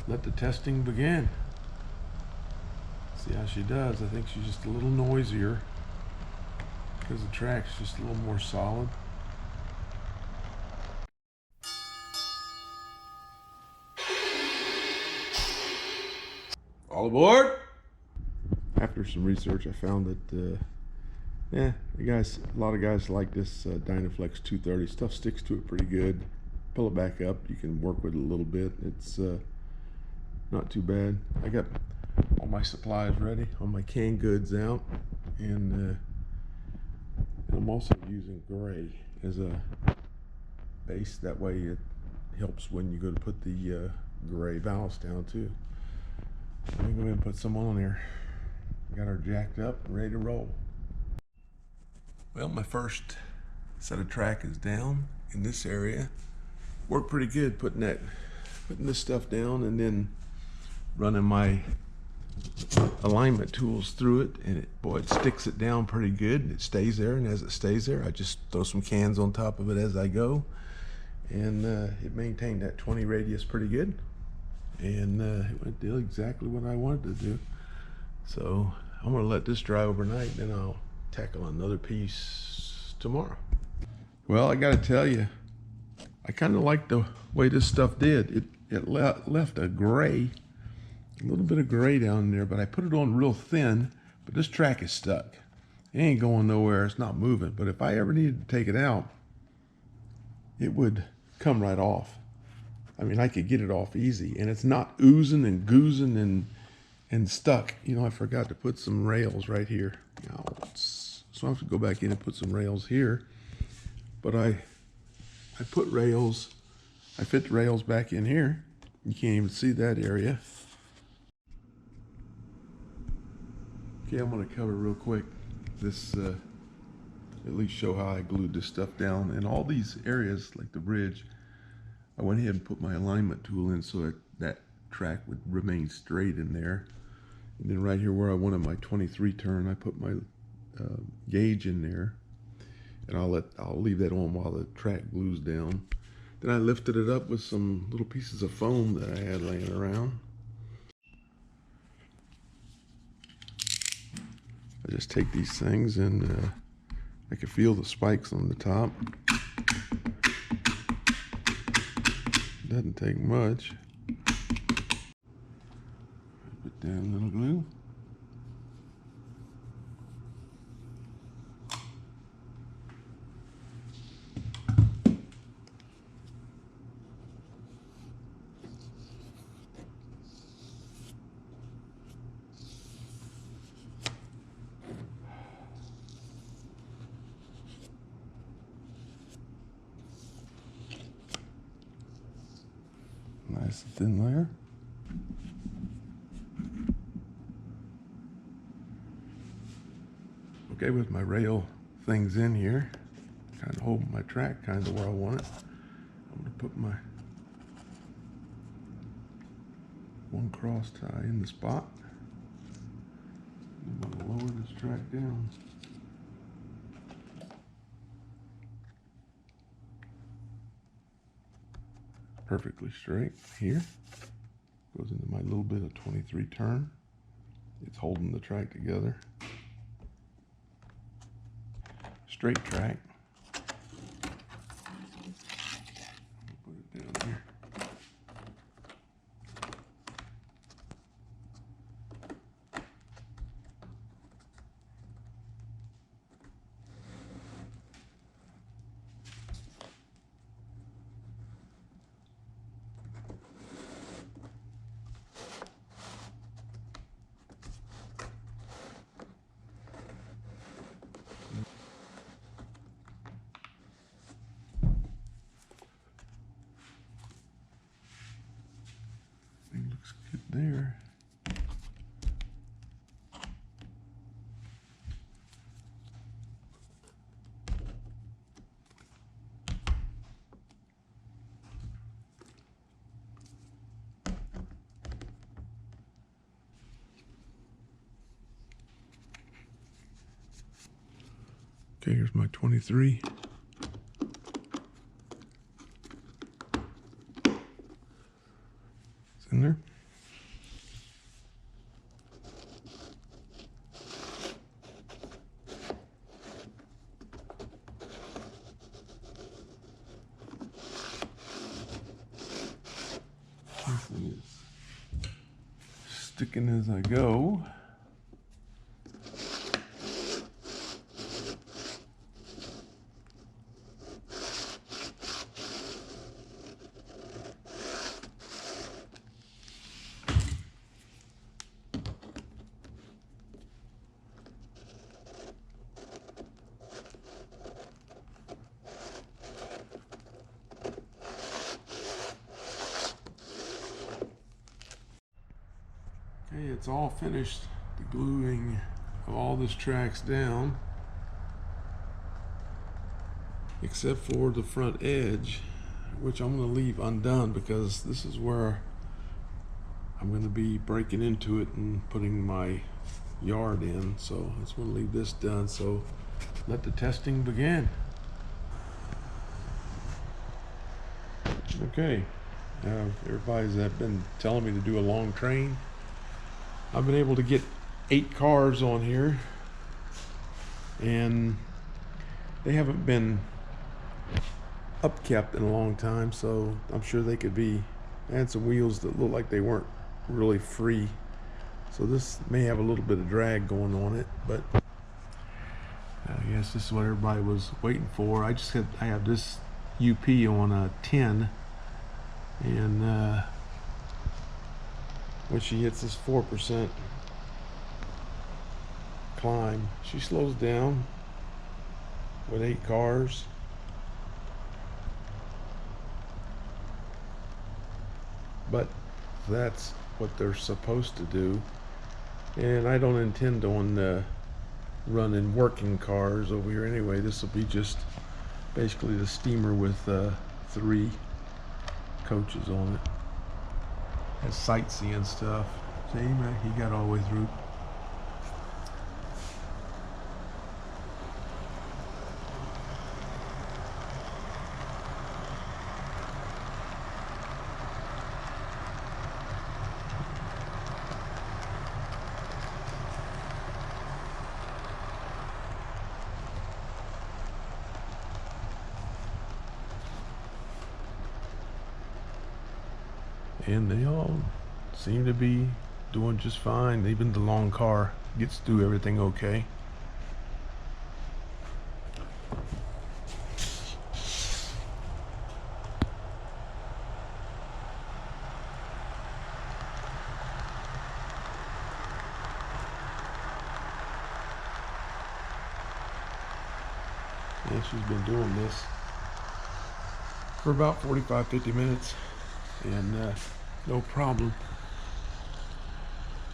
let the testing begin. See how she does. I think she's just a little noisier because the track's just a little more solid. All aboard! After some research, I found that a lot of guys like this Dynaflex 230. Stuff sticks to it pretty good. Pull it back up, you can work with it a little bit. It's not too bad. I got all my supplies ready, all my canned goods out, and I'm also using gray as a base. That way it helps when you go to put the gray valves down too. Let me go ahead and put some on there. Got her jacked up and ready to roll. Well, my first set of track is down in this area. Worked pretty good putting this stuff down and then running my alignment tools through it, and it sticks it down pretty good, and it stays there. And as it stays there, I just throw some cans on top of it as I go, and it maintained that 20 radius pretty good, and it did exactly what I wanted to do. So I'm gonna let this dry overnight, then I'll tackle another piece tomorrow. Well, I gotta tell you, I kind of like the way this stuff did. It left a gray, a little bit of gray down there, but I put it on real thin, but this track is stuck. It ain't going nowhere, it's not moving. But if I ever needed to take it out, it would come right off. I mean, I could get it off easy, and it's not oozing and goozing and stuck. You know, I forgot to put some rails right here. Now, so I have to go back in and put some rails here. But I put rails, I fit the rails back in here. You can't even see that area. Okay, I'm gonna cover real quick this, at least show how I glued this stuff down. In all these areas, like the bridge, I went ahead and put my alignment tool in so that track would remain straight in there. And then right here where I wanted my 23 turn, I put my gauge in there, and I'll leave that on while the track glues down. Then I lifted it up with some little pieces of foam that I had laying around. I just take these things and I can feel the spikes on the top. Doesn't take much. Put down a little glue. Nice and thin layer. Okay, with my rail things in here, kind of holding my track kind of where I want it, I'm going to put my one cross tie in the spot. I'm going to lower this track down. Perfectly straight here. Goes into my little bit of 23 turn. It's holding the track together. Straight track. Put it down here. Looks good there. Okay, here's my 23. It's in there. This thing is sticking as I go. Okay, it's all finished, the gluing of all this tracks down, except for the front edge, which I'm going to leave undone because this is where I'm going to be breaking into it and putting my yard in. So I just want to leave this done, so let the testing begin. Okay, everybody's been telling me to do a long train. I've been able to get 8 cars on here, and they haven't been upkept in a long time, so I'm sure they could be. I had some wheels that looked like they weren't really free, so this may have a little bit of drag going on it, but I guess this is what everybody was waiting for. I have this UP on a 10, and when she hits this 4% climb, she slows down with 8 cars. But that's what they're supposed to do. And I don't intend on running working cars over here anyway. This will be just basically the steamer with 3 coaches on it. Has sightseeing stuff. See, he got all the way through. And they all seem to be doing just fine. Even the long car gets through everything okay. And she's been doing this for about 45-50 minutes, and no problem.